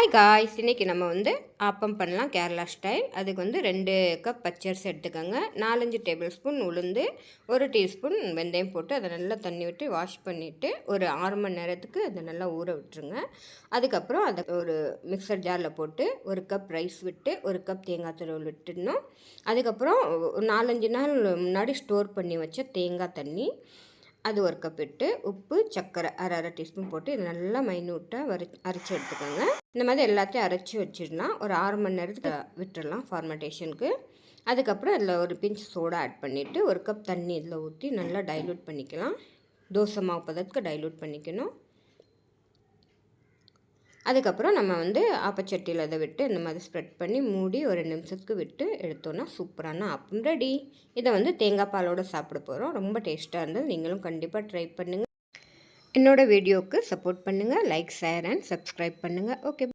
Hi guys, இன்றைக்கி நம்ம ஆப்பம் பண்ணலாம் கேரளா ஸ்டைல். அதுக்கு 2 கப் பச்சரிசி எடுத்துக்கோங்க. 4-5 டேபிள் ஸ்பூன் உளுந்து, 1 டீஸ்பூன் வெந்தயம் போட்டு அதை நல்லா தண்ணி விட்டு வாஷ் பண்ணிவிட்டு ஒரு 6 மணி நேரத்துக்கு அதை நல்லா ஊற விட்டுருங்க. அதுக்கப்புறம் அதை ஒரு மிக்சர் ஜாரில் போட்டு 1 கப் ரைஸ் விட்டு 1 கப் தேங்காய் துருவல் விட்டுடணும். அதுக்கப்புறம் 4-5 நாள் முன்னாடி ஸ்டோர் பண்ணி வச்ச தேங்காய் தண்ணி அது 1 கப் விட்டு உப்பு, சர்க்கரை அரை டீஸ்பூன் போட்டு இது நல்லா மைன்யூட்டாக அரைச்சி எடுத்துக்கோங்க. இந்த மாதிரி எல்லாத்தையும் அரைச்சி வச்சிடலாம். ஒரு 6 மணி நேரத்துக்கு விட்டுடலாம் ஃபார்மெண்டேஷனுக்கு. அதுக்கப்புறம் அதில் ஒரு பிஞ்ச் சோடா ஆட் பண்ணிவிட்டு 1 கப் தண்ணி இதில் ஊற்றி நல்லா டைல்யூட் பண்ணிக்கலாம். தோசை மாவு பதத்துக்கு டைல்யூட் பண்ணிக்கணும். அதுக்கப்புறம் நம்ம ஆப்பச்சட்டியில் அதை விட்டு இந்த மாதிரி ஸ்ப்ரெட் பண்ணி மூடி ஒரு 2 நிமிஷத்துக்கு விட்டு எடுத்தோன்னா சூப்பரான ஆப்பம் ரெடி. இதை தேங்காய் பாலோடு சாப்பிட போகிறோம். ரொம்ப டேஸ்ட்டாக இருந்தது. நீங்களும் கண்டிப்பாக ட்ரை பண்ணுங்கள். என்னோடய வீடியோவுக்கு சப்போர்ட் பண்ணுங்கள். லைக், ஷேர் அண்ட் சப்ஸ்கிரைப் பண்ணுங்கள். ஓகே.